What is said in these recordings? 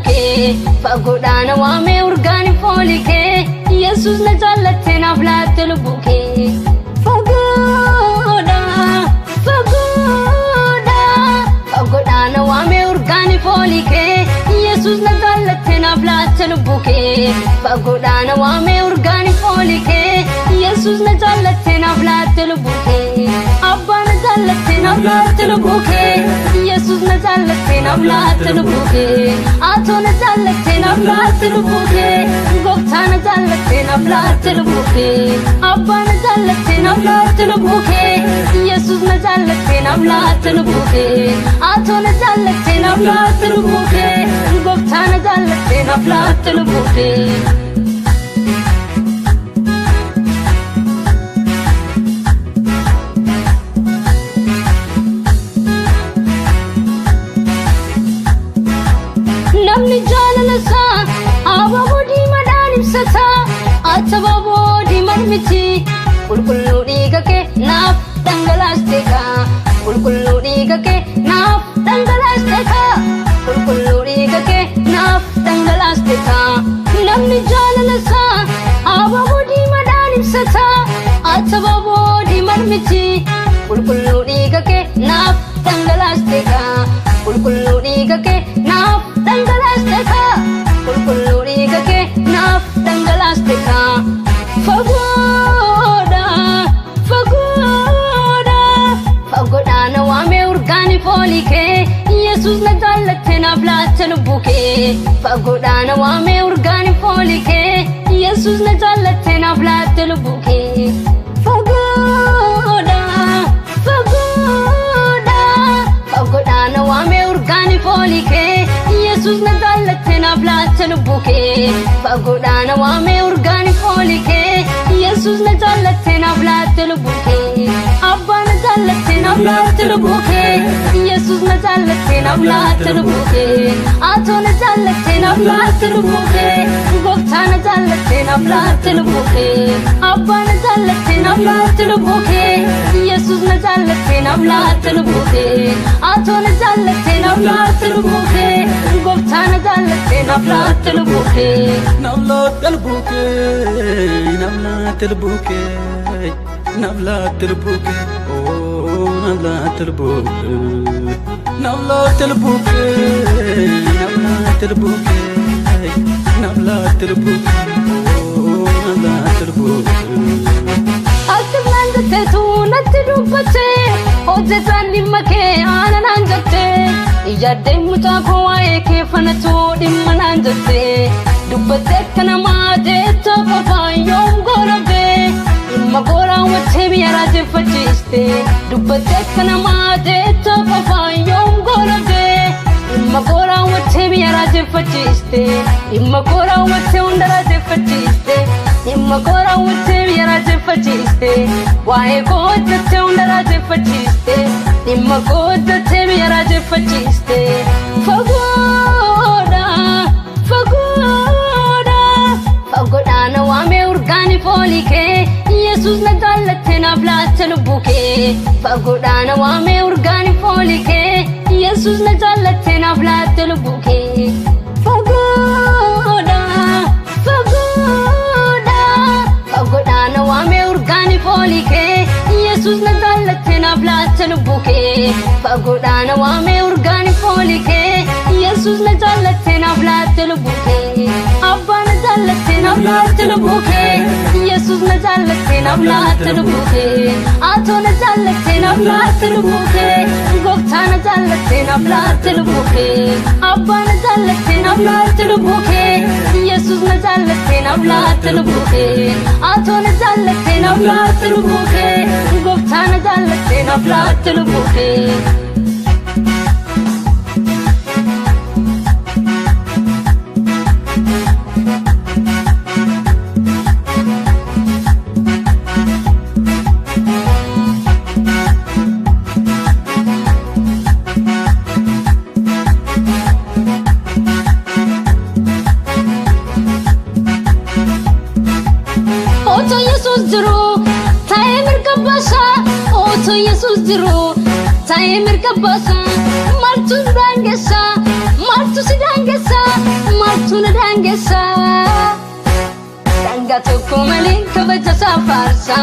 buke fagodana wame urgani folike Jesus na jalatte na flatte buke fagodana wame urgani folike Jesus na jalatte na flatte buke fagodana wame urgani folike Jesus na jalatte na flatte buke abba na jalatte na flatte buke Jesus na jalatte na flatte buke ato na jalatte na flatte buke gokta na jalatte na flatte buke abba na jalatte na flatte buke Jesus na jalatte na flatte buke ato na jalatte na flatte buke gokta na jalatte na flatte buke namni jalalasa aba bodi madanim sata ataba bodi marmiti kulkullu digake naf dangalasteka kulkullu digake naf dangalasteka kulkullu digake naf dangalasteka namni jalalasa aba bodi madanim sata ataba bodi marmiti kulkullu digake naf dangalasteka kulkullu digake naf dangalasteka kulkullu digake naf dangalasteka fagodana wame urgani folike Jesus na jalatte na flatte buke fagodana wame urgani folike Jesus na jalatte na flatte buke fagodana wame urgani folike Jesus na jalatte na flatte buke fagodana wame urgani folike Jesus na jalatte na flatte buke abba na jalatte na flatte buke Jesus na jalatte na flatte buke ato na jalatte na flatte buke gokta na jalatte na flatte buke abba na jalatte na flatte buke Jesus na jalatte na flatte buke ato na jalatte na flatte buke gokta na jalatte na flatte buke navlatte buke navlatte buke navlatte buke oh navlatte buke navlatte buke navlatte buke navlatte buke oh navlatte buke atmanjate tu natti dubbate hojjetanni make aanan jatte ijadde muta ko wae ke fanatu dimmanan jatte dubbate kana maate to papayon gorabe imma gora watte biyara jeffatiste dubbate kana maate to papayon gorabe imma gora watte biyara jeffatiste imma gora watte undara jeffatiste imma gora watte biyara jeffatiste wae ko jatte undara jeffatiste imma ko jatte biyara jeffatiste fagodana wame urgani folike Jesus na jalatte na flatte buke fagodana wame urgani folike Jesus na jalatte na flatte buke fagodana wame urgani folike Jesus na jalatte na flatte buke fagodana wame urgani folike Jesus na jalatte na flatte buke abba na jalatte na flatte buke Jesus na jalatte na flatte buke ato na jalatte na flatte buke gokta na jalatte na flatte buke abba na jalatte na flatte buke Jesus na jalatte na flatte buke ato na jalatte na flatte buke gokta na jalatte na flatte buke jiru saya mirka basa martu dangesa martu sidangesa Yesuun daangessa Danga tokko malee kabaja safarsa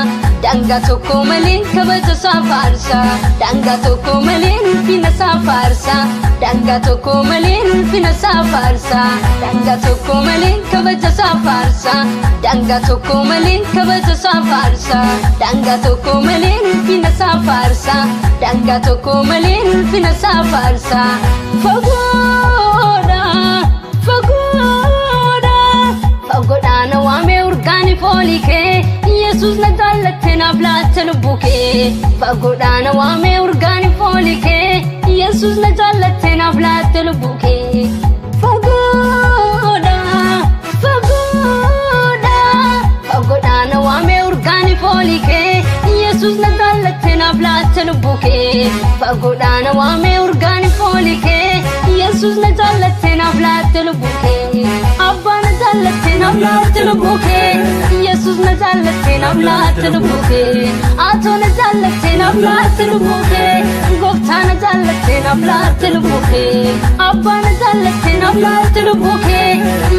Danga tokko malee kabaja safarsa Danga tokko malee ulfina safarsa Danga tokko malee ulfina safarsa Danga tokko malee kabaja safarsa Danga tokko malee kabaja safarsa Danga tokko malee ulfina safarsa Danga tokko malee ulfina safarsa Fagoda Fagoda waame urgaani foolike Yesuus na jaalatte naaf laatte lubbuu kee Fagoda waame urgaani foolike Yesuus na jaalatte naaf laatte lubbuu kee Fagoda waame urgaani foolike Yesuus na jaalatte naaf laatte lubbuu kee Fagoda waame urgaani foolike Yesuus na jaalatte naaf laatte lubbuu kee Abbaan jaalatte naaf laatte lubbuu kee Yesuus na jaalatte naaf laatte lubbuu kee Atoon jaalatte naaf laatte lubbuu kee Gooftaan jaalatte naaf laatte lubbuu kee Abbaan jaalatte naaf laatte lubbuu kee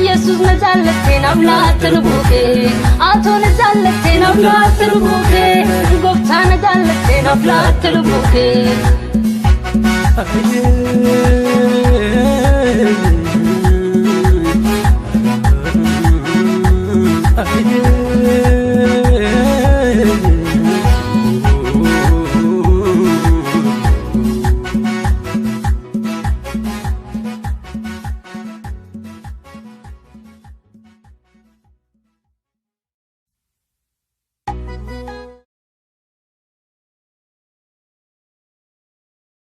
Yesuus na jaalatte naaf laatte lubbuu kee Atoon jaalatte naaf laatte lubbuu kee Gooftaan jaalatte naaf laatte lubbuu kee